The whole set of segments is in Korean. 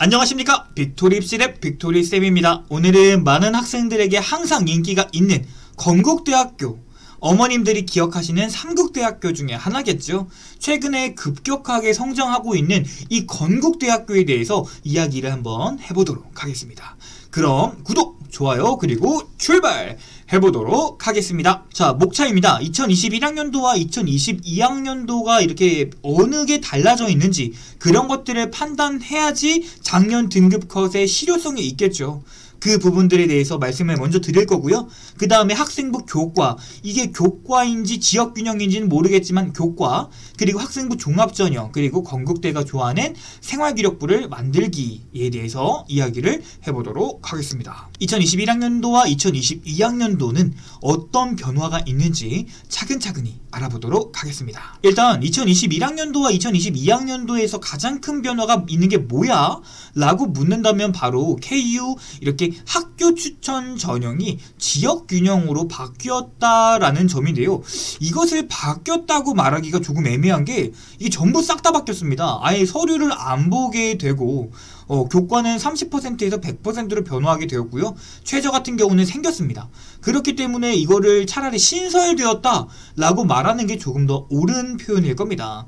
안녕하십니까, 빅토리입시랩 빅토리쌤입니다. 오늘은 많은 학생들에게 항상 인기가 있는 건국대학교, 어머님들이 기억하시는 삼국대학교 중에 하나겠죠. 최근에 급격하게 성장하고 있는 이 건국대학교에 대해서 이야기를 한번 해보도록 하겠습니다. 그럼 구독, 좋아요, 그리고 출발! 해보도록 하겠습니다. 자, 목차입니다. 2021학년도와 2022학년도가 이렇게 어느 게 달라져 있는지 그런 것들을 판단해야지 작년 등급 컷의 실효성이 있겠죠. 그 부분들에 대해서 말씀을 먼저 드릴 거고요. 그 다음에 학생부 교과, 이게 교과인지 지역균형인지는 모르겠지만 교과, 그리고 학생부 종합전형, 그리고 건국대가 좋아하는 생활기록부를 만들기에 대해서 이야기를 해보도록 하겠습니다. 2021학년도와 2022학년도는 어떤 변화가 있는지 차근차근히 알아보도록 하겠습니다. 일단 2021학년도와 2022학년도에서 가장 큰 변화가 있는 게 뭐야? 라고 묻는다면 바로 KU 이렇게 학교 추천 전형이 지역균형으로 바뀌었다라는 점인데요. 이것을 바뀌었다고 말하기가 조금 애매한 게 이게 전부 싹 다 바뀌었습니다. 아예 서류를 안 보게 되고 교과는 30%에서 100%로 변화하게 되었고요. 최저 같은 경우는 생겼습니다. 그렇기 때문에 이거를 차라리 신설되었다 라고 말하는 게 조금 더 옳은 표현일 겁니다.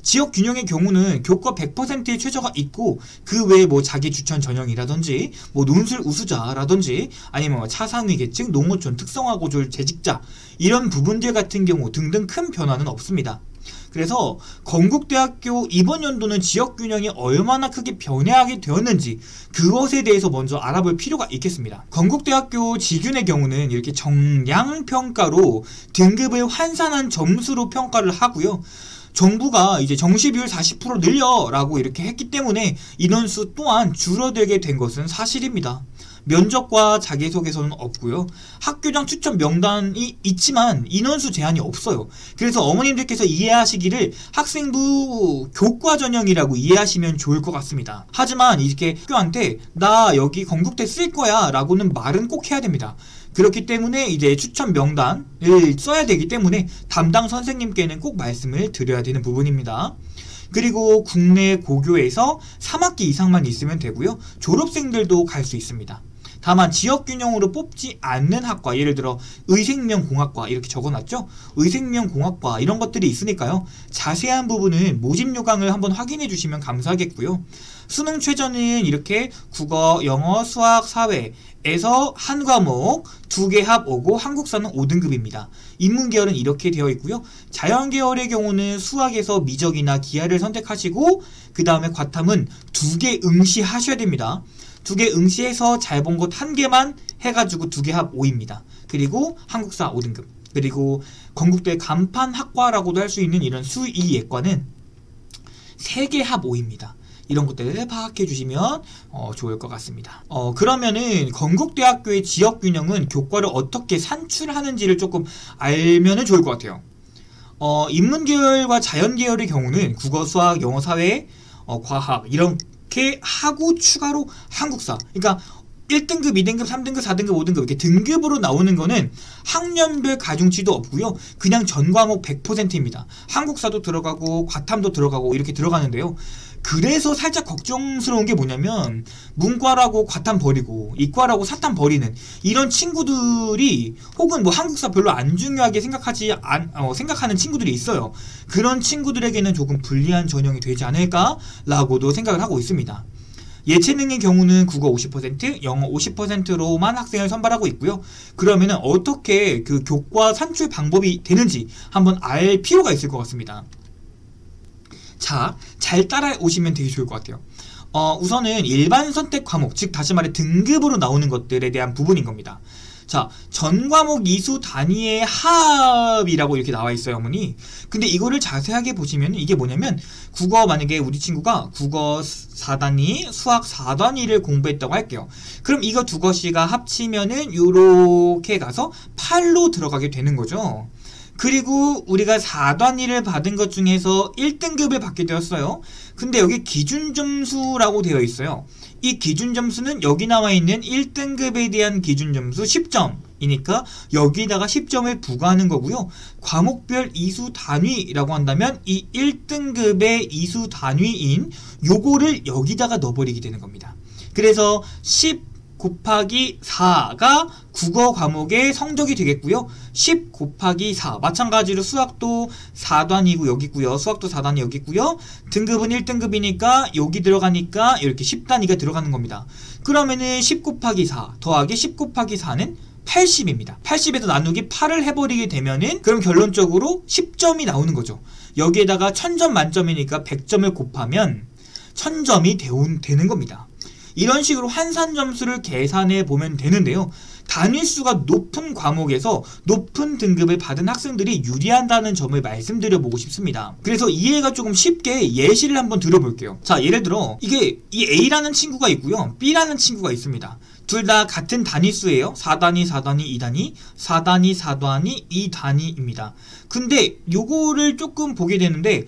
지역균형의 경우는 교과 100%의 최저가 있고 그 외에 뭐 자기 추천 전형이라든지 뭐 논술 우수자라든지 아니면 뭐 차상위계층, 농어촌, 특성화고졸 재직자 이런 부분들 같은 경우 등등 큰 변화는 없습니다. 그래서 건국대학교 이번 연도는 지역균형이 얼마나 크게 변화하게 되었는지 그것에 대해서 먼저 알아볼 필요가 있겠습니다. 건국대학교 지균의 경우는 이렇게 정량평가로 등급을 환산한 점수로 평가를 하고요. 정부가 이제 정시비율 40% 늘려 라고 이렇게 했기 때문에 인원수 또한 줄어들게 된 것은 사실입니다. 면접과 자기소개서는 없고요. 학교장 추천 명단이 있지만 인원수 제한이 없어요. 그래서 어머님들께서 이해하시기를 학생부 교과 전형이라고 이해하시면 좋을 것 같습니다. 하지만 이렇게 학교한테 나 여기 건국대 쓸 거야 라고는 말은 꼭 해야 됩니다. 그렇기 때문에 이제 추천 명단을 써야 되기 때문에 담당 선생님께는 꼭 말씀을 드려야 되는 부분입니다. 그리고 국내 고교에서 3학기 이상만 있으면 되고요. 졸업생들도 갈 수 있습니다. 다만 지역균형으로 뽑지 않는 학과, 예를 들어 의생명공학과 이렇게 적어놨죠? 의생명공학과 이런 것들이 있으니까요. 자세한 부분은 모집 요강을 한번 확인해 주시면 감사하겠고요. 수능 최저는 이렇게 국어, 영어, 수학, 사회에서 한 과목 2개 합 5고 한국사는 5등급입니다. 인문계열은 이렇게 되어 있고요. 자연계열의 경우는 수학에서 미적이나 기하를 선택하시고 그 다음에 과탐은 2개 응시하셔야 됩니다. 2개 응시해서 잘 본 것 1개만 해가지고 2개 합 5입니다. 그리고 한국사 5등급. 그리고 건국대 간판학과라고도 할 수 있는 이런 수의예과는 3개 합 5입니다. 이런 것들을 파악해 주시면 좋을 것 같습니다. 그러면은 건국대학교의 지역균형은 교과를 어떻게 산출하는지를 조금 알면은 좋을 것 같아요. 인문계열과 자연계열의 경우는 국어, 수학, 영어, 사회, 과학 이렇게 하고 추가로 한국사, 그러니까 1등급, 2등급, 3등급, 4등급, 5등급 이렇게 등급으로 나오는 거는 학년별 가중치도 없고요. 그냥 전 과목 100%입니다. 한국사도 들어가고 과탐도 들어가고 이렇게 들어가는데요. 그래서 살짝 걱정스러운 게 뭐냐면 문과라고 과탐 버리고 이과라고 사탐 버리는 이런 친구들이 혹은 뭐 한국사 별로 안 중요하게 생각하는 친구들이 있어요. 그런 친구들에게는 조금 불리한 전형이 되지 않을까라고도 생각을 하고 있습니다. 예체능의 경우는 국어 50%, 영어 50%로만 학생을 선발하고 있고요. 그러면은 어떻게 그 교과 산출 방법이 되는지 한번 알 필요가 있을 것 같습니다. 자, 잘 따라오시면 되게 좋을 것 같아요. 우선은 일반 선택 과목, 즉 다시 말해 등급으로 나오는 것들에 대한 부분인 겁니다. 자, 전 과목 이수 단위의 합이라고 이렇게 나와 있어요, 어머니. 근데 이거를 자세하게 보시면 이게 뭐냐면 국어, 만약에 우리 친구가 국어 4단위, 수학 4단위를 공부했다고 할게요. 그럼 이거 두 것이가 합치면은 요렇게 가서 8로 들어가게 되는 거죠. 그리고 우리가 4단위를 받은 것 중에서 1등급을 받게 되었어요. 근데 여기 기준점수라고 되어 있어요. 이 기준 점수는 여기 나와 있는 1등급에 대한 기준 점수 10점이니까 여기다가 10점을 부과하는 거고요. 과목별 이수 단위라고 한다면 이 1등급의 이수 단위인 요거를 여기다가 넣어버리게 되는 겁니다. 그래서 10 곱하기 4가 국어 과목의 성적이 되겠고요. 10 곱하기 4 마찬가지로 수학도 4단이고 여기 있고요. 수학도 4단이 여기 있고요. 등급은 1등급이니까 여기 들어가니까 이렇게 10단위가 들어가는 겁니다. 그러면은 10 곱하기 4 더하기 10 곱하기 4는 80입니다. 80에서 나누기 8을 해버리게 되면은 그럼 결론적으로 10점이 나오는 거죠. 여기에다가 1000점 만점이니까 100점을 곱하면 1000점이 되는 겁니다. 이런 식으로 환산 점수를 계산해 보면 되는데요. 단위수가 높은 과목에서 높은 등급을 받은 학생들이 유리한다는 점을 말씀드려 보고 싶습니다. 그래서 이해가 조금 쉽게 예시를 한번 들어볼게요. 자, 예를 들어 이게 이 A라는 친구가 있고요. B라는 친구가 있습니다. 둘 다 같은 단위수예요. 4단위, 4단위, 2단위, 4단위, 4단위, 2단위입니다. 근데 요거를 조금 보게 되는데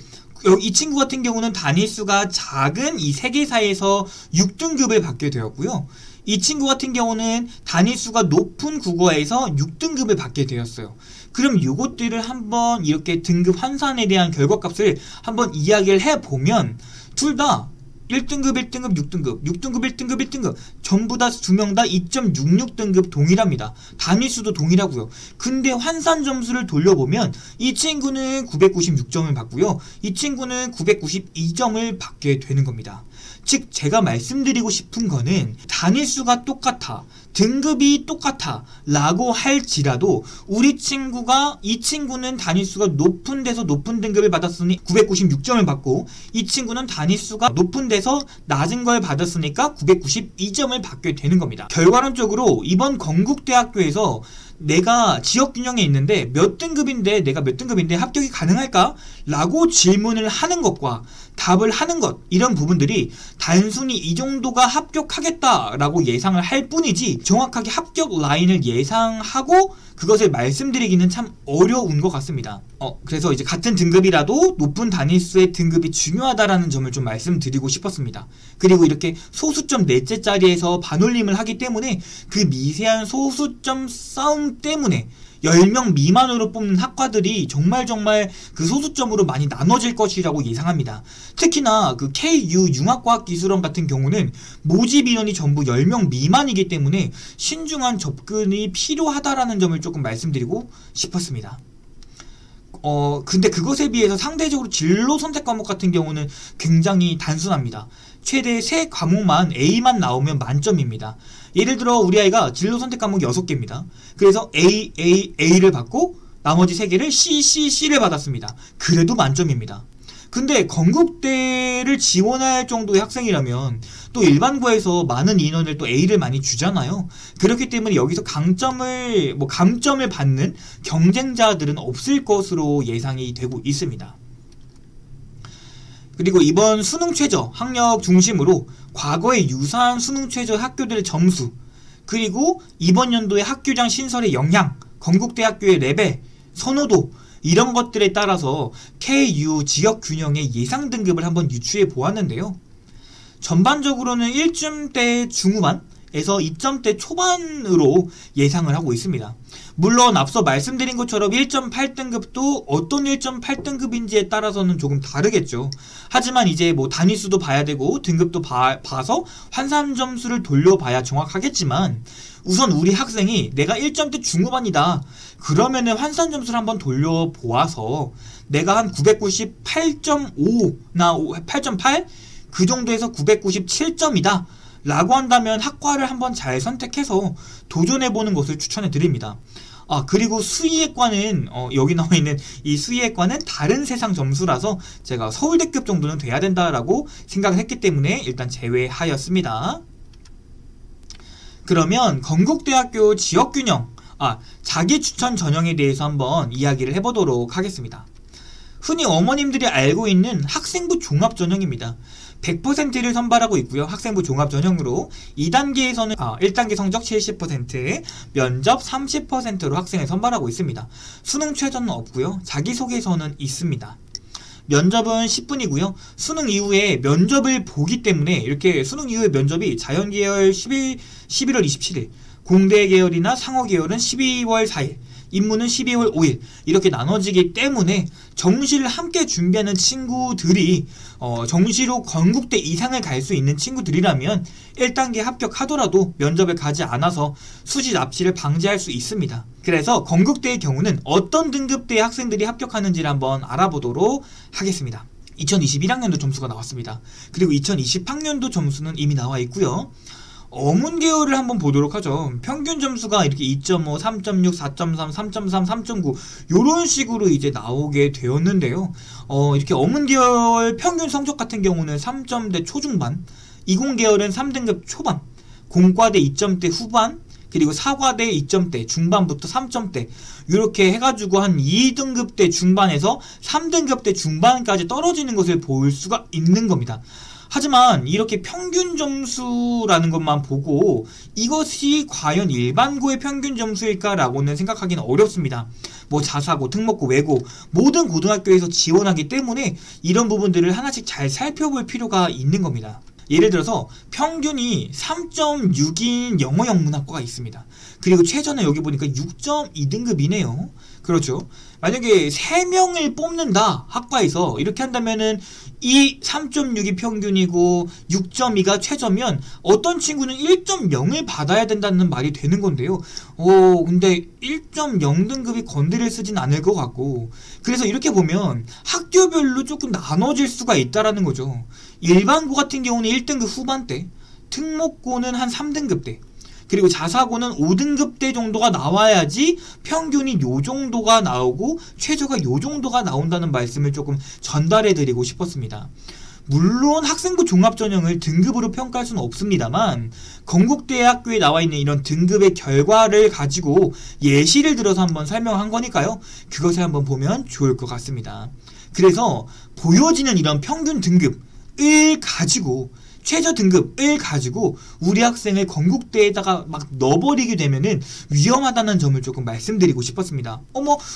이 친구 같은 경우는 단위수가 작은 이 세계사에서 6등급을 받게 되었고요. 이 친구 같은 경우는 단위수가 높은 국어에서 6등급을 받게 되었어요. 그럼 이것들을 한번 이렇게 등급 환산에 대한 결과값을 한번 이야기를 해보면 둘 다 1등급, 1등급, 6등급, 6등급, 1등급, 1등급 전부 다 두 명 다 2.66등급 동일합니다. 단위수도 동일하고요. 근데 환산 점수를 돌려보면 이 친구는 996점을 받고요. 이 친구는 992점을 받게 되는 겁니다. 즉 제가 말씀드리고 싶은 거는 단위수가 똑같아, 등급이 똑같아 라고 할지라도 우리 친구가 이 친구는 단위수가 높은 데서 높은 등급을 받았으니 996점을 받고 이 친구는 단위수가 높은 데서 낮은 걸 받았으니까 992점을 받게 되는 겁니다. 결과론적으로 이번 건국대학교에서 내가 지역균형에 있는데 몇 등급인데 내가 몇 등급인데 합격이 가능할까? 라고 질문을 하는 것과 답을 하는 것 이런 부분들이 단순히 이 정도가 합격하겠다라고 예상을 할 뿐이지 정확하게 합격 라인을 예상하고 그것을 말씀드리기는 참 어려운 것 같습니다. 그래서 이제 같은 등급이라도 높은 단위수의 등급이 중요하다라는 점을 좀 말씀드리고 싶었습니다. 그리고 이렇게 소수점 넷째 자리에서 반올림을 하기 때문에 그 미세한 소수점 싸움 때문에 10명 미만으로 뽑는 학과들이 정말 그 소수점으로 많이 나눠질 것이라고 예상합니다. 특히나 그 KU 융합과학기술원 같은 경우는 모집 인원이 전부 10명 미만이기 때문에 신중한 접근이 필요하다라는 점을 조금 말씀드리고 싶었습니다. 근데 그것에 비해서 상대적으로 진로 선택 과목 같은 경우는 굉장히 단순합니다. 최대 3과목만 A만 나오면 만점입니다. 예를 들어 우리 아이가 진로 선택 과목이 6개입니다. 그래서 A를 받고 나머지 3개를 C를 받았습니다. 그래도 만점입니다. 근데 건국대를 지원할 정도의 학생이라면 또 일반고에서 많은 인원을 또 A를 많이 주잖아요. 그렇기 때문에 여기서 감점을 받는 경쟁자들은 없을 것으로 예상이 되고 있습니다. 그리고 이번 수능 최저 학력 중심으로 과거의 유사한 수능 최저 학교들의 점수, 그리고 이번 연도의 학교장 신설의 영향, 건국대학교의 레벨, 선호도 이런 것들에 따라서 KU 지역균형의 예상 등급을 한번 유추해 보았는데요. 전반적으로는 1점대 중후반에서 2점대 초반으로 예상을 하고 있습니다. 물론 앞서 말씀드린 것처럼 1.8등급도 어떤 1.8등급인지에 따라서는 조금 다르겠죠. 하지만 이제 단위수도 봐야 되고 등급도 봐서 환산 점수를 돌려봐야 정확하겠지만 우선 우리 학생이 내가 1점대 중후반이다. 그러면은 환산 점수를 한번 돌려보아서 내가 한 998.5나 8.8 그 정도에서 997점이다. 라고 한다면 학과를 한번 잘 선택해서 도전해보는 것을 추천해드립니다. 그리고 수의학과는 여기 나와 있는 이 수의학과는 다른 세상 점수라서 제가 서울대급 정도는 돼야 된다라고 생각을 했기 때문에 일단 제외하였습니다. 그러면 건국대학교 지역균형, 자기 추천 전형에 대해서 한번 이야기를 해보도록 하겠습니다. 흔히 어머님들이 알고 있는 학생부 종합 전형입니다. 100%를 선발하고 있고요. 학생부 종합 전형으로 2단계에서는 1단계 성적 70%, 면접 30%로 학생을 선발하고 있습니다. 수능 최저는 없고요. 자기소개서는 있습니다. 면접은 10분이고요. 수능 이후에 면접을 보기 때문에 이렇게 수능 이후에 면접이 자연계열 11월 27일, 공대 계열이나 상어 계열은 12월 4일, 인문은 12월 5일 이렇게 나눠지기 때문에 정시를 함께 준비하는 친구들이 정시로 건국대 이상을 갈 수 있는 친구들이라면 1단계 합격하더라도 면접을 가지 않아서 수시 납치를 방지할 수 있습니다. 그래서 건국대의 경우는 어떤 등급대의 학생들이 합격하는지를 한번 알아보도록 하겠습니다. 2021학년도 점수가 나왔습니다. 그리고 2020학년도 점수는 이미 나와 있고요. 어문 계열을 한번 보도록 하죠. 평균 점수가 이렇게 2.5, 3.6, 4.3, 3.3, 3.9 요런 식으로 이제 나오게 되었는데요. 이렇게 어문 계열 평균 성적 같은 경우는 3점대 초중반, 이공 계열은 3등급 초반, 공과대 2점대 후반, 그리고 사과대 2점대 중반부터 3점대 이렇게 해가지고 한 2등급대 중반에서 3등급대 중반까지 떨어지는 것을 볼 수가 있는 겁니다. 하지만 이렇게 평균 점수라는 것만 보고 이것이 과연 일반고의 평균 점수일까라고는 생각하기는 어렵습니다. 뭐 자사고, 특목고, 외고 모든 고등학교에서 지원하기 때문에 이런 부분들을 하나씩 잘 살펴볼 필요가 있는 겁니다. 예를 들어서 평균이 3.6인 영어 영문학과가 있습니다. 그리고 최저는 여기 보니까 6.2등급이네요. 그렇죠. 만약에 3명을 뽑는다 학과에서 이렇게 한다면은 이 3.6이 평균이고 6.2가 최저면 어떤 친구는 1.0을 받아야 된다는 말이 되는 건데요. 근데 1.0등급이 건드릴 쓰진 않을 것 같고, 그래서 이렇게 보면 학교별로 조금 나눠질 수가 있다라는 거죠. 일반고 같은 경우는 1등급 후반대, 특목고는 한 3등급대, 그리고 자사고는 5등급대 정도가 나와야지 평균이 요 정도가 나오고 최저가 요 정도가 나온다는 말씀을 조금 전달해 드리고 싶었습니다. 물론 학생부 종합전형을 등급으로 평가할 수는 없습니다만 건국대학교에 나와 있는 이런 등급의 결과를 가지고 예시를 들어서 한번 설명한 거니까요. 그것을 한번 보면 좋을 것 같습니다. 그래서 보여지는 이런 평균 등급을 가지고 최저 등급을 가지고 우리 학생을 건국대에다가 막 넣어버리게 되면은 위험하다는 점을 조금 말씀드리고 싶었습니다.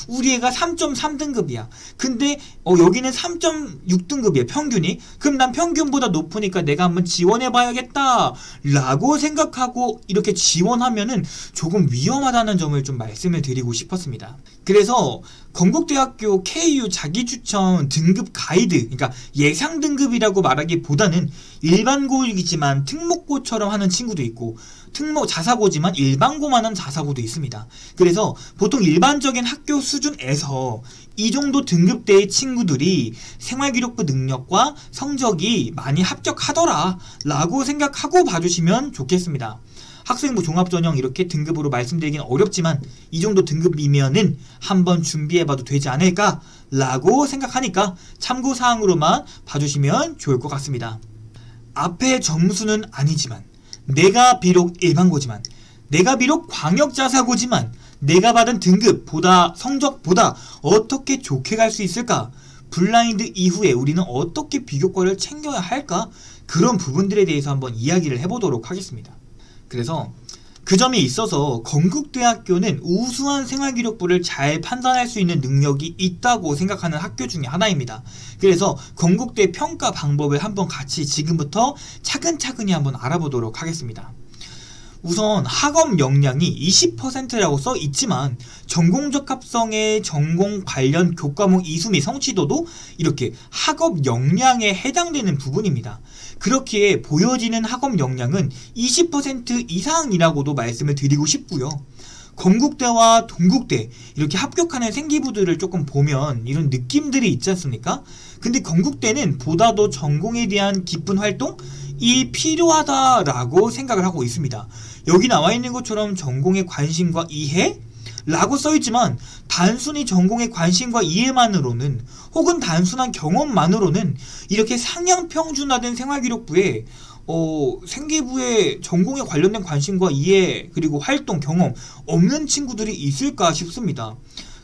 우리 애가 3.3등급이야. 근데 여기는 3.6등급이야 평균이. 그럼 난 평균보다 높으니까 내가 한번 지원해봐야겠다 라고 생각하고 이렇게 지원하면은 조금 위험하다는 점을 좀 말씀을 드리고 싶었습니다. 그래서 건국대학교 KU 자기추천 등급 가이드, 그러니까 예상 등급이라고 말하기보다는 일반고이지만 특목고처럼 하는 친구도 있고 자사고지만 일반고만 한 자사고도 있습니다. 그래서 보통 일반적인 학교 수준에서 이 정도 등급대의 친구들이 생활기록부 능력과 성적이 많이 합격하더라 라고 생각하고 봐주시면 좋겠습니다. 학생부 종합전형 이렇게 등급으로 말씀드리긴 어렵지만 이 정도 등급이면은 한번 준비해봐도 되지 않을까 라고 생각하니까 참고사항으로만 봐주시면 좋을 것 같습니다. 앞에 점수는 아니지만, 내가 비록 일반고지만, 내가 비록 광역자사고지만 내가 받은 등급보다 성적보다 어떻게 좋게 갈 수 있을까? 블라인드 이후에 우리는 어떻게 비교과를 챙겨야 할까? 그런 부분들에 대해서 한번 이야기를 해보도록 하겠습니다. 그래서 그 점에 있어서 건국대학교는 우수한 생활기록부를 잘 판단할 수 있는 능력이 있다고 생각하는 학교 중에 하나입니다. 그래서 건국대 평가 방법을 한번 같이 지금부터 차근차근히 한번 알아보도록 하겠습니다. 우선 학업 역량이 20%라고 써 있지만 전공적합성의 전공 관련 교과목 이수 및 성취도도 이렇게 학업 역량에 해당되는 부분입니다. 그렇기에 보여지는 학업 역량은 20% 이상이라고도 말씀을 드리고 싶고요. 건국대와 동국대 이렇게 합격하는 생기부들을 조금 보면 이런 느낌들이 있지 않습니까? 근데 건국대는 보다 더 전공에 대한 깊은 활동이 필요하다라고 생각을 하고 있습니다. 여기 나와 있는 것처럼 전공의 관심과 이해? 라고 써있지만 단순히 전공의 관심과 이해만으로는 혹은 단순한 경험만으로는 이렇게 상향평준화된 생활기록부에 생기부에 전공에 관련된 관심과 이해 그리고 활동, 경험 없는 친구들이 있을까 싶습니다.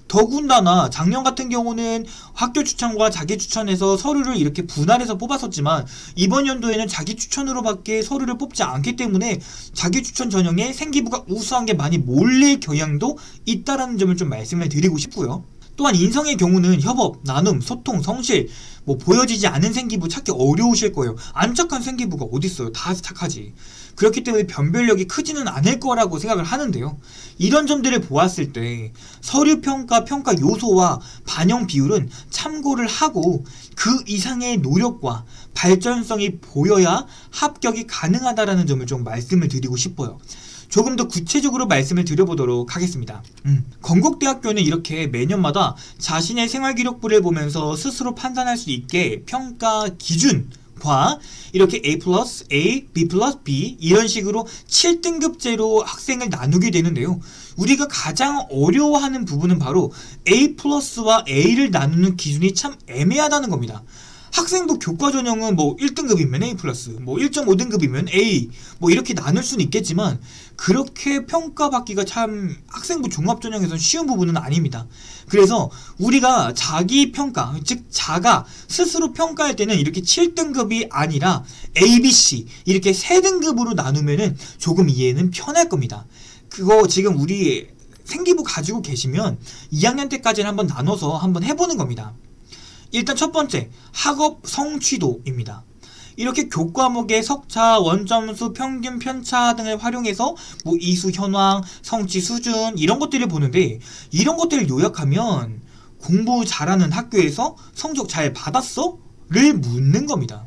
더군다나 작년 같은 경우는 학교 추천과 자기 추천에서 서류를 이렇게 분할해서 뽑았었지만 이번 연도에는 자기 추천으로밖에 서류를 뽑지 않기 때문에 자기 추천 전형에 생기부가 우수한 게 많이 몰릴 경향도 있다라는 점을 좀 말씀을 드리고 싶고요. 또한 인성의 경우는 협업, 나눔, 소통, 성실, 뭐 보여지지 않은 생기부 찾기 어려우실 거예요. 안 착한 생기부가 어딨어요. 다 착하지. 그렇기 때문에 변별력이 크지는 않을 거라고 생각을 하는데요. 이런 점들을 보았을 때 서류평가, 평가 요소와 반영 비율은 참고를 하고 그 이상의 노력과 발전성이 보여야 합격이 가능하다라는 점을 좀 말씀을 드리고 싶어요. 조금 더 구체적으로 말씀을 드려보도록 하겠습니다. 건국대학교는 이렇게 매년마다 자신의 생활기록부를 보면서 스스로 판단할 수 있게 평가 기준과 이렇게 A+, A, B+, B 이런 식으로 7등급제로 학생을 나누게 되는데요. 우리가 가장 어려워하는 부분은 바로 A+와 A를 나누는 기준이 참 애매하다는 겁니다. 학생부 교과 전형은 뭐 1등급이면 A+, 뭐 1.5등급이면 A, 뭐 이렇게 나눌 수는 있겠지만 그렇게 평가받기가 참 학생부 종합전형에선 쉬운 부분은 아닙니다. 그래서 우리가 자기 평가, 즉 자가 스스로 평가할 때는 이렇게 7등급이 아니라 A, B, C 이렇게 3등급으로 나누면은 조금 이해는 편할 겁니다. 그거 지금 우리 생기부 가지고 계시면 2학년 때까지는 한번 나눠서 한번 해보는 겁니다. 일단 첫 번째, 학업 성취도입니다. 이렇게 교과목의 석차, 원점수, 평균, 편차 등을 활용해서 뭐 이수 현황, 성취 수준 이런 것들을 보는데 이런 것들을 요약하면 공부 잘하는 학교에서 성적 잘 받았어? 를 묻는 겁니다.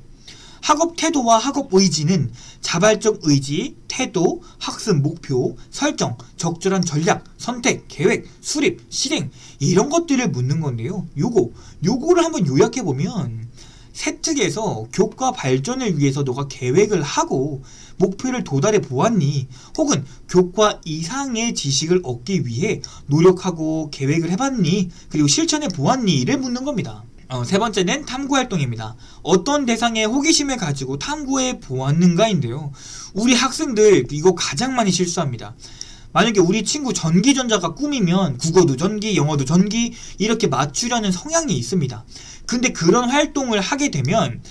학업 태도와 학업 의지는 자발적 의지, 태도, 학습 목표, 설정, 적절한 전략, 선택, 계획, 수립, 실행 이런 것들을 묻는 건데요. 요거를 한번 요약해보면 세특에서 교과 발전을 위해서 너가 계획을 하고 목표를 도달해 보았니? 혹은 교과 이상의 지식을 얻기 위해 노력하고 계획을 해봤니? 그리고 실천해 보았니?를 묻는 겁니다. 세 번째는 탐구활동입니다. 어떤 대상에 호기심을 가지고 탐구해 보았는가인데요. 우리 학생들 이거 가장 많이 실수합니다. 만약에 우리 친구 전기전자가 꿈이면 국어도 전기, 영어도 전기 이렇게 맞추려는 성향이 있습니다. 근데 그런 활동을 하게 되면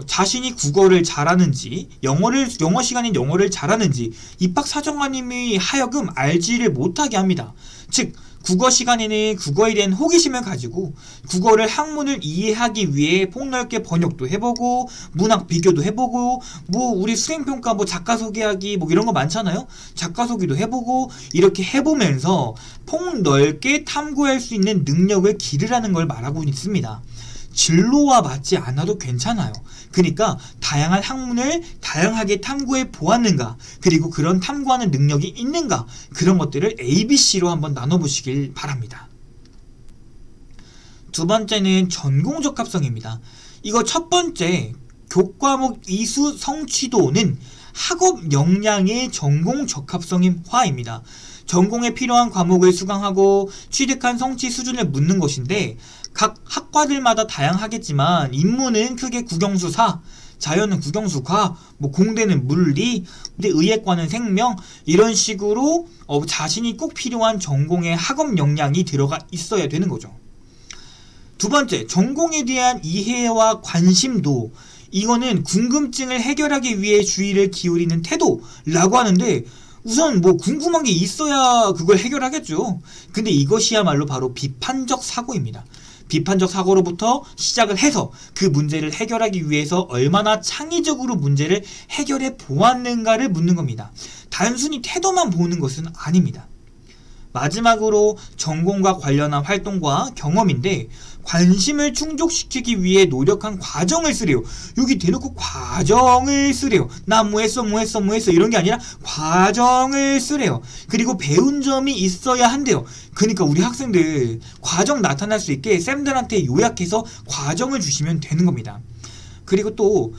자신이 국어를 잘하는지 영어 시간인 영어를 잘하는지 입학사정관님이 하여금 알지를 못하게 합니다. 즉 국어 시간에는 국어에 대한 호기심을 가지고 국어를 학문을 이해하기 위해 폭넓게 번역도 해보고 문학 비교도 해보고 뭐 우리 수행평가 뭐 작가 소개하기 뭐 이런 거 많잖아요. 작가 소개도 해보고 이렇게 해보면서 폭넓게 탐구할 수 있는 능력을 기르라는 걸 말하고 있습니다. 진로와 맞지 않아도 괜찮아요. 그러니까 다양한 학문을 다양하게 탐구해 보았는가, 그리고 그런 탐구하는 능력이 있는가, 그런 것들을 ABC로 한번 나눠보시길 바랍니다. 두 번째는 전공적합성입니다. 이거 첫 번째 교과목 이수 성취도는 학업 역량의 전공적합성화입니다. 전공에 필요한 과목을 수강하고 취득한 성취 수준을 묻는 것인데 각 학과들마다 다양하겠지만 인문은 크게 국영수사, 자연은 국영수과, 뭐 공대는 물리, 근데 의예과는 생명 이런 식으로 자신이 꼭 필요한 전공의 학업 역량이 들어가 있어야 되는 거죠. 두 번째, 전공에 대한 이해와 관심도 이거는 궁금증을 해결하기 위해 주의를 기울이는 태도라고 하는데 우선 뭐 궁금한 게 있어야 그걸 해결하겠죠. 근데 이것이야말로 바로 비판적 사고입니다. 비판적 사고로부터 시작을 해서 그 문제를 해결하기 위해서 얼마나 창의적으로 문제를 해결해 보았는가를 묻는 겁니다. 단순히 태도만 보는 것은 아닙니다. 마지막으로 전공과 관련한 활동과 경험인데 관심을 충족시키기 위해 노력한 과정을 쓰래요. 여기 대놓고 과정을 쓰래요. 나 뭐 했어 이런 게 아니라 과정을 쓰래요. 그리고 배운 점이 있어야 한대요. 그러니까 우리 학생들 과정 나타날 수 있게 쌤들한테 요약해서 과정을 주시면 되는 겁니다. 그리고 또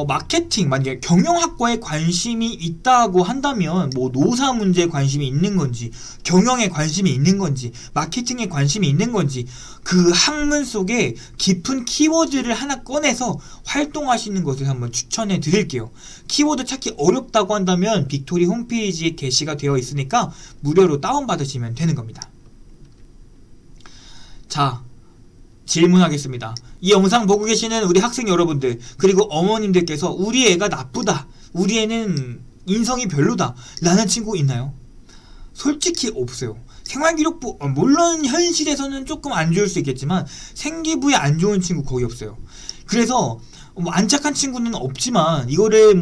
마케팅, 만약에 경영학과에 관심이 있다고 한다면 뭐 노사 문제에 관심이 있는 건지 경영에 관심이 있는 건지 마케팅에 관심이 있는 건지 그 학문 속에 깊은 키워드를 하나 꺼내서 활동하시는 것을 한번 추천해 드릴게요. 키워드 찾기 어렵다고 한다면 빅토리 홈페이지에 게시가 되어 있으니까 무료로 다운받으시면 되는 겁니다. 자, 질문하겠습니다. 이 영상 보고 계시는 우리 학생 여러분들, 그리고 어머님들께서 우리 애가 나쁘다, 우리 애는 인성이 별로다 라는 친구 있나요? 솔직히 없어요. 생활기록부, 물론 현실에서는 조금 안 좋을 수 있겠지만 생기부에 안 좋은 친구 거의 없어요. 그래서 안 착한 친구는 없지만 이거를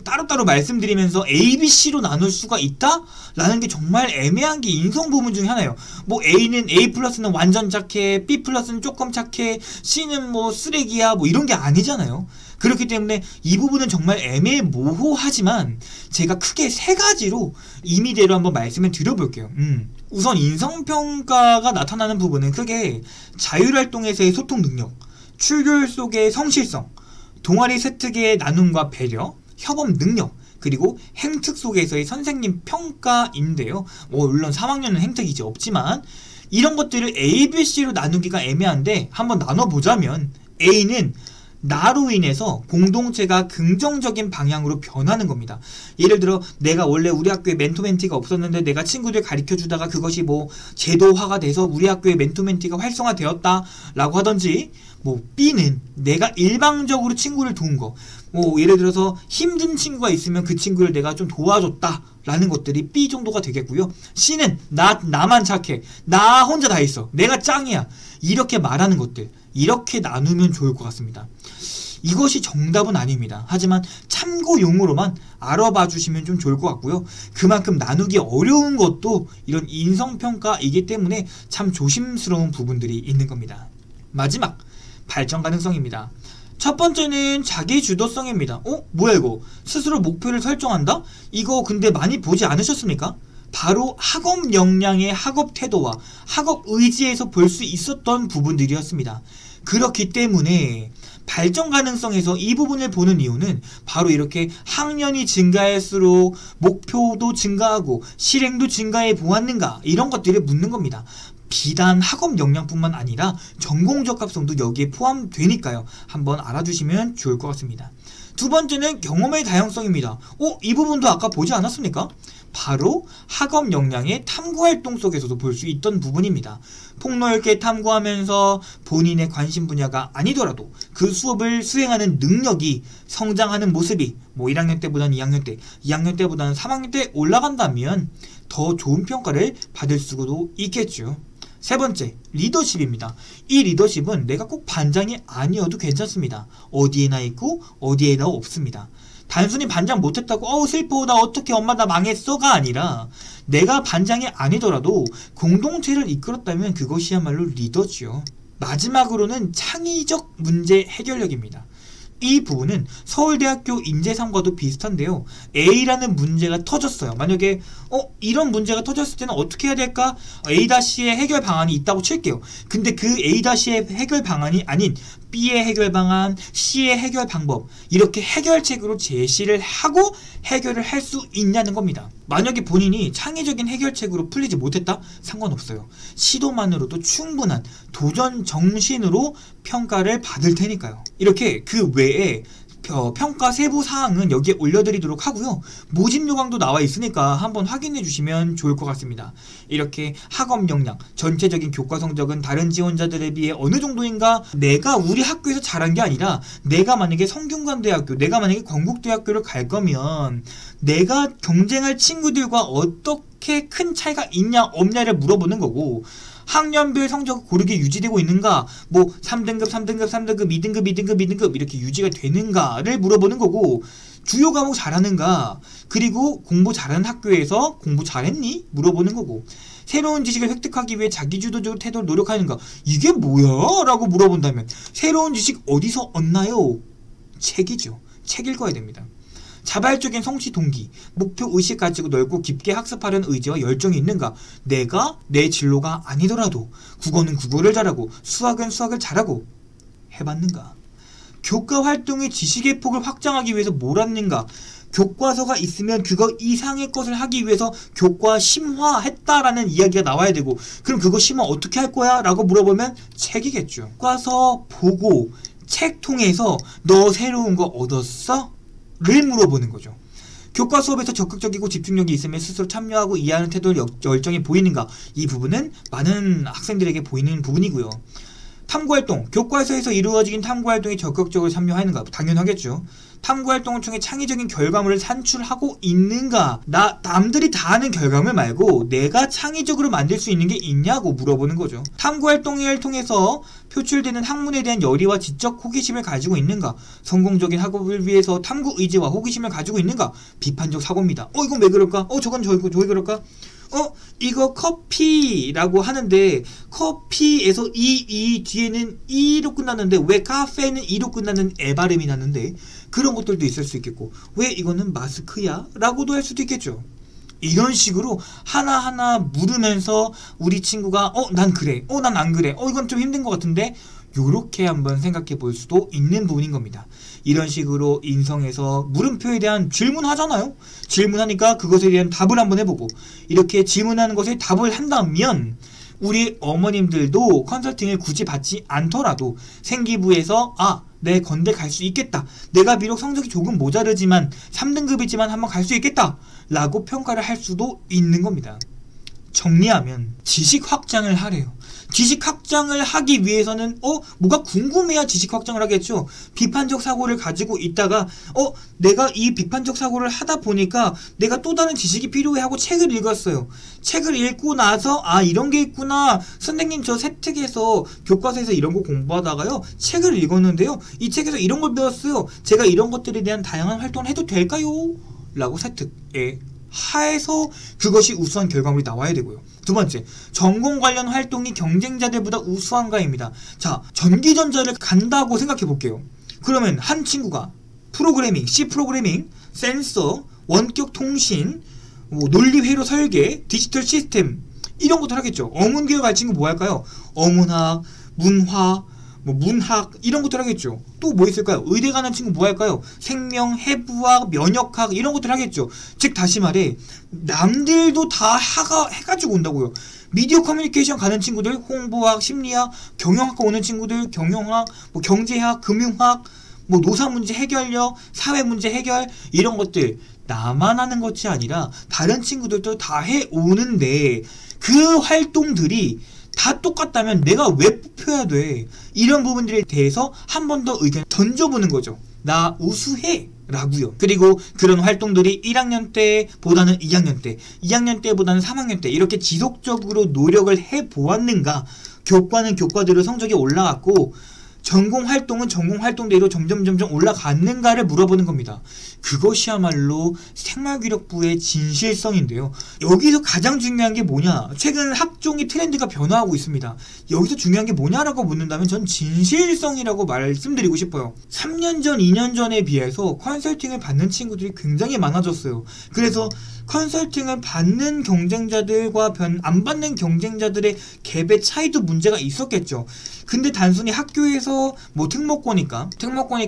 따로따로 말씀드리면서 A, B, C로 나눌 수가 있다? 라는 게 정말 애매한 게 인성 부분 중에 하나예요. A는 A 플러스는 완전 착해, B 플러스는 조금 착해, C는 쓰레기야, 이런 게 아니잖아요. 그렇기 때문에 이 부분은 정말 애매모호하지만 제가 크게 세 가지로 임의대로 한번 말씀을 드려볼게요. 우선 인성평가가 나타나는 부분은 크게 자율활동에서의 소통 능력, 출결 속의 성실성, 동아리 세특의 나눔과 배려, 협업 능력, 그리고 행특 속에서의 선생님 평가인데요. 물론 3학년은 행특이지 없지만 이런 것들을 A, B, C로 나누기가 애매한데 한번 나눠보자면 A는 나로 인해서 공동체가 긍정적인 방향으로 변하는 겁니다. 예를 들어 내가 원래 우리 학교에 멘토 멘티가 없었는데 내가 친구들 가르쳐주다가 그것이 제도화가 돼서 우리 학교에 멘토 멘티가 활성화되었다 라고 하던지, B는 내가 일방적으로 친구를 도운 거, 예를 들어서 힘든 친구가 있으면 그 친구를 내가 좀 도와줬다 라는 것들이 B 정도가 되겠고요. C는 나만 착해, 나 혼자 다 있어, 내가 짱이야, 이렇게 말하는 것들, 이렇게 나누면 좋을 것 같습니다. 이것이 정답은 아닙니다. 하지만 참고용으로만 알아봐 주시면 좀 좋을 것 같고요. 그만큼 나누기 어려운 것도 이런 인성평가이기 때문에 참 조심스러운 부분들이 있는 겁니다. 마지막, 발전 가능성입니다. 첫 번째는 자기 주도성입니다. 뭐야 이거? 스스로 목표를 설정한다? 이거 근데 많이 보지 않으셨습니까? 바로 학업 역량의 학업 태도와 학업 의지에서 볼 수 있었던 부분들이었습니다. 그렇기 때문에 발전 가능성에서 이 부분을 보는 이유는 바로 이렇게 학년이 증가할수록 목표도 증가하고 실행도 증가해 보았는가, 이런 것들을 묻는 겁니다. 비단 학업 역량뿐만 아니라 전공 적합성도 여기에 포함되니까요. 한번 알아주시면 좋을 것 같습니다. 두 번째는 경험의 다양성입니다. 이 부분도 아까 보지 않았습니까? 바로 학업 역량의 탐구활동 속에서도 볼 수 있던 부분입니다. 폭넓게 탐구하면서 본인의 관심 분야가 아니더라도 그 수업을 수행하는 능력이 성장하는 모습이 1학년 때보다는 2학년 때, 2학년 때보다는 3학년 때 올라간다면 더 좋은 평가를 받을 수도 있겠죠. 세 번째, 리더십입니다. 이 리더십은 내가 꼭 반장이 아니어도 괜찮습니다. 어디에나 있고 어디에나 없습니다. 단순히 반장 못했다고 슬퍼, 나 어떻게, 엄마 나 망했어가 아니라 내가 반장이 아니더라도 공동체를 이끌었다면 그것이야말로 리더지요. 마지막으로는 창의적 문제 해결력입니다. 이 부분은 서울대학교 인재상과도 비슷한데요. A라는 문제가 터졌어요. 만약에 이런 문제가 터졌을 때는 어떻게 해야 될까? A-의 해결 방안이 있다고 칠게요. 근데 그 A-의 해결 방안이 아닌 B의 해결 방안, C의 해결 방법, 이렇게 해결책으로 제시를 하고 해결을 할 수 있냐는 겁니다. 만약에 본인이 창의적인 해결책으로 풀리지 못했다? 상관없어요. 시도만으로도 충분한 도전 정신으로 평가를 받을 테니까요. 이렇게 그 외에 평가 세부 사항은 여기에 올려드리도록 하고요. 모집 요강도 나와 있으니까 한번 확인해 주시면 좋을 것 같습니다. 이렇게 학업 역량, 전체적인 교과 성적은 다른 지원자들에 비해 어느 정도인가, 내가 우리 학교에서 잘한 게 아니라 내가 만약에 성균관대학교, 내가 만약에 건국대학교를 갈 거면 내가 경쟁할 친구들과 어떻게 큰 차이가 있냐 없냐를 물어보는 거고, 학년별 성적 고르게 유지되고 있는가, 3등급, 3등급, 3등급, 2등급, 2등급, 2등급 이렇게 유지가 되는가를 물어보는 거고, 주요 과목 잘하는가, 그리고 공부 잘하는 학교에서 공부 잘했니? 물어보는 거고, 새로운 지식을 획득하기 위해 자기주도적으로 태도를 노력하는가, 이게 뭐야? 라고 물어본다면 새로운 지식 어디서 얻나요? 책이죠. 책 읽어야 됩니다. 자발적인 성취 동기, 목표 의식 가지고 넓고 깊게 학습하려는 의지와 열정이 있는가, 내가 내 진로가 아니더라도 국어는 국어를 잘하고 수학은 수학을 잘하고 해봤는가, 교과 활동의 지식의 폭을 확장하기 위해서 뭘 했는가, 교과서가 있으면 그거 이상의 것을 하기 위해서 교과 심화했다라는 이야기가 나와야 되고, 그럼 그거 심화 어떻게 할 거야? 라고 물어보면 책이겠죠. 교과서 보고 책 통해서 너 새로운 거 얻었어? 를 물어보는 거죠. 교과 수업에서 적극적이고 집중력이 있으면 스스로 참여하고 이해하는 태도를 열정이 보이는가, 이 부분은 많은 학생들에게 보이는 부분이고요. 탐구활동, 교과서에서 이루어진 탐구활동에 적극적으로 참여하는가, 당연하겠죠. 탐구활동을 통해 창의적인 결과물을 산출하고 있는가? 남들이 다 하는 결과물 말고 내가 창의적으로 만들 수 있는 게 있냐고 물어보는 거죠. 탐구활동을 통해서 표출되는 학문에 대한 열의와 지적 호기심을 가지고 있는가? 성공적인 학업을 위해서 탐구 의지와 호기심을 가지고 있는가? 비판적 사고입니다. 이건 왜 그럴까? 저건 저기 그럴까? 이거 커피라고 하는데 커피에서 이 뒤에는 이로 끝났는데 왜 카페는 이로 끝나는 에 발음이 났는데 그런 것들도 있을 수 있겠고 왜 이거는 마스크야? 라고도 할 수도 있겠죠. 이런 식으로 하나하나 물으면서 우리 친구가 난 그래, 난 안 그래, 이건 좀 힘든 것 같은데 요렇게 한번 생각해 볼 수도 있는 부분인 겁니다. 이런 식으로 인성에서 물음표에 대한 질문하잖아요. 질문하니까 그것에 대한 답을 한번 해보고 이렇게 질문하는 것에 답을 한다면 우리 어머님들도 컨설팅을 굳이 받지 않더라도 생기부에서 내 건대 갈 수 있겠다. 내가 비록 성적이 조금 모자르지만 3등급이지만 한번 갈 수 있겠다. 라고 평가를 할 수도 있는 겁니다. 정리하면 지식 확장을 하래요. 지식 확장을 하기 위해서는 뭐가 궁금해야 지식 확장을 하겠죠. 비판적 사고를 가지고 있다가 내가 이 비판적 사고를 하다 보니까 내가 또 다른 지식이 필요해 하고 책을 읽었어요. 책을 읽고 나서 이런 게 있구나. 선생님 저 세특에서 교과서에서 이런 거 공부하다가요 책을 읽었는데요. 이 책에서 이런 걸 배웠어요. 제가 이런 것들에 대한 다양한 활동을 해도 될까요? 라고 세특에 하에서 그것이 우수한 결과물이 나와야 되고요. 두 번째, 전공 관련 활동이 경쟁자들보다 우수한가입니다. 자, 전기전자를 간다고 생각해 볼게요. 그러면 한 친구가 프로그래밍, C 프로그래밍, 센서, 원격 통신, 논리회로 설계, 디지털 시스템 이런 것들 하겠죠. 어문계열 갈 친구 뭐 할까요? 어문학, 문화, 문학 이런 것들 하겠죠. 또 뭐 있을까요? 의대 가는 친구 뭐 할까요? 생명, 해부학, 면역학 이런 것들 하겠죠. 즉 다시 말해 남들도 다 해가지고 온다고요. 미디어 커뮤니케이션 가는 친구들 홍보학, 심리학, 경영학과 오는 친구들 경영학, 경제학, 금융학, 노사문제 해결력, 사회문제 해결 이런 것들 나만 하는 것이 아니라 다른 친구들도 다 해오는데 그 활동들이 다 똑같다면 내가 왜 뽑혀야 돼? 이런 부분들에 대해서 한 번 더 의견 던져보는 거죠. 나 우수해! 라고요. 그리고 그런 활동들이 1학년 때보다는 2학년 때, 2학년 때보다는 3학년 때 이렇게 지속적으로 노력을 해보았는가? 교과는 교과대로 성적이 올라갔고 전공 활동은 전공 활동대로 점점 올라갔는가를 물어보는 겁니다. 그것이야말로 생활기록부의 진실성인데요. 여기서 가장 중요한 게 뭐냐? 최근 학종의 트렌드가 변화하고 있습니다. 여기서 중요한 게 뭐냐라고 묻는다면 전 진실성이라고 말씀드리고 싶어요. 3년 전, 2년 전에 비해서 컨설팅을 받는 친구들이 굉장히 많아졌어요. 그래서 컨설팅을 받는 경쟁자들과 안 받는 경쟁자들의 갭의 차이도 문제가 있었겠죠. 근데 단순히 학교에서 특목고니까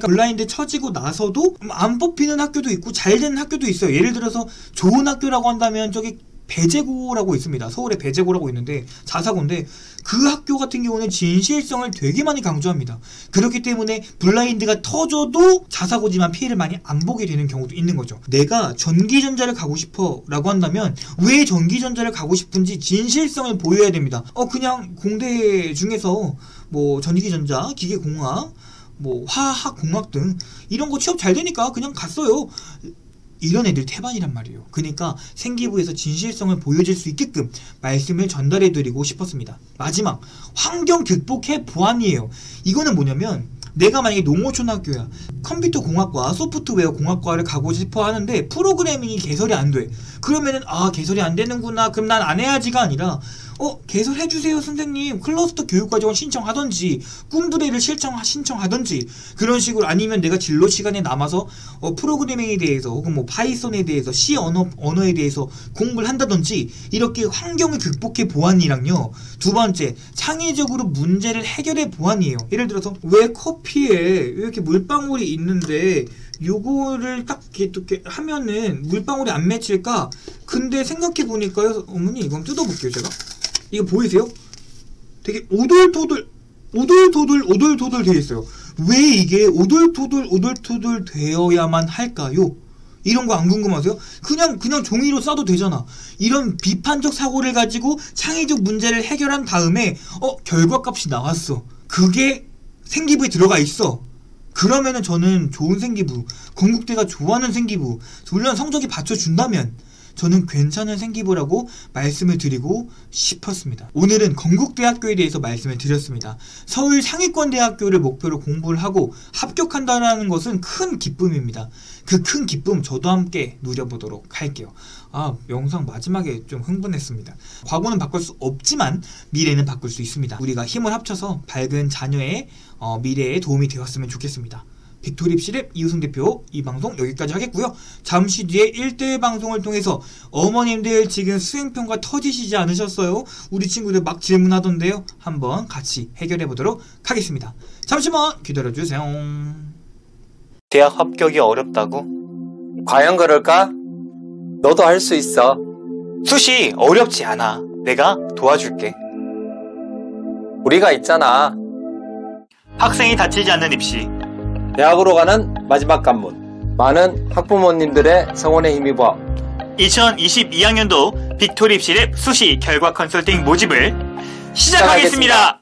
블라인드 쳐지고 나서도 안 뽑히는 학교도 있고 잘 되는 학교도 있어요. 예를 들어서 좋은 학교라고 한다면 저기 배재고라고 있습니다. 서울에 배재고라고 있는데 자사고인데 그 학교 같은 경우는 진실성을 되게 많이 강조합니다. 그렇기 때문에 블라인드가 터져도 자사고지만 피해를 많이 안 보게 되는 경우도 있는 거죠. 내가 전기전자를 가고 싶어 라고 한다면 왜 전기전자를 가고 싶은지 진실성을 보여야 됩니다. 그냥 공대 중에서 전기전자, 기계공학, 화학공학 등 이런 거 취업 잘 되니까 그냥 갔어요. 이런 애들 태반이란 말이에요. 그러니까 생기부에서 진실성을 보여줄 수 있게끔 말씀을 전달해드리고 싶었습니다. 마지막, 환경 극복해 보안이에요. 이거는 뭐냐면 내가 만약에 농어촌학교야. 컴퓨터공학과, 소프트웨어 공학과를 가고 싶어 하는데 프로그래밍이 개설이 안 돼. 그러면은 개설이 안 되는구나. 그럼 난 안 해야지가 아니라 개설해주세요 선생님. 클러스터 교육과정을 신청하던지 꿈브레를 신청하던지 그런 식으로 아니면 내가 진로 시간에 남아서 프로그래밍에 대해서 혹은 파이썬에 대해서 C 언어에 대해서 공부를 한다든지 이렇게 환경을 극복해 보안이랑요. 두 번째, 창의적으로 문제를 해결해 보안이에요. 예를 들어서 왜 커피에 이렇게 물방울이 있는데 요거를 딱 이렇게 하면은 물방울이 안 맺힐까? 근데 생각해보니까요. 어머니 이거 한번 뜯어볼게요 제가. 이거 보이세요? 되게 오돌토돌 되어 있어요. 왜 이게 오돌토돌 되어야만 할까요? 이런 거 안 궁금하세요? 그냥 종이로 싸도 되잖아. 이런 비판적 사고를 가지고 창의적 문제를 해결한 다음에 결과값이 나왔어. 그게 생기부에 들어가 있어. 그러면은 저는 좋은 생기부, 건국대가 좋아하는 생기부, 물론 성적이 받쳐준다면 저는 괜찮은 생기부라고 말씀을 드리고 싶었습니다. 오늘은 건국대학교에 대해서 말씀을 드렸습니다. 서울 상위권 대학교를 목표로 공부를 하고 합격한다는 것은 큰 기쁨입니다. 그 큰 기쁨 저도 함께 누려보도록 할게요. 영상 마지막에 좀 흥분했습니다. 과거는 바꿀 수 없지만 미래는 바꿀 수 있습니다. 우리가 힘을 합쳐서 밝은 자녀의 미래에 도움이 되었으면 좋겠습니다. 빅토리입시랩 이우승 대표, 이 방송 여기까지 하겠고요. 잠시 뒤에 1대1 방송을 통해서 어머님들 지금 수행평가 터지시지 않으셨어요? 우리 친구들 막 질문하던데요. 한번 같이 해결해 보도록 하겠습니다. 잠시만 기다려주세요. 대학 합격이 어렵다고? 과연 그럴까? 너도 할 수 있어. 수시 어렵지 않아. 내가 도와줄게. 우리가 있잖아. 학생이 다치지 않는 입시. 대학으로 가는 마지막 관문. 많은 학부모님들의 성원에 힘입어 2022학년도 빅토리입시랩 수시 결과 컨설팅 모집을 시작하겠습니다.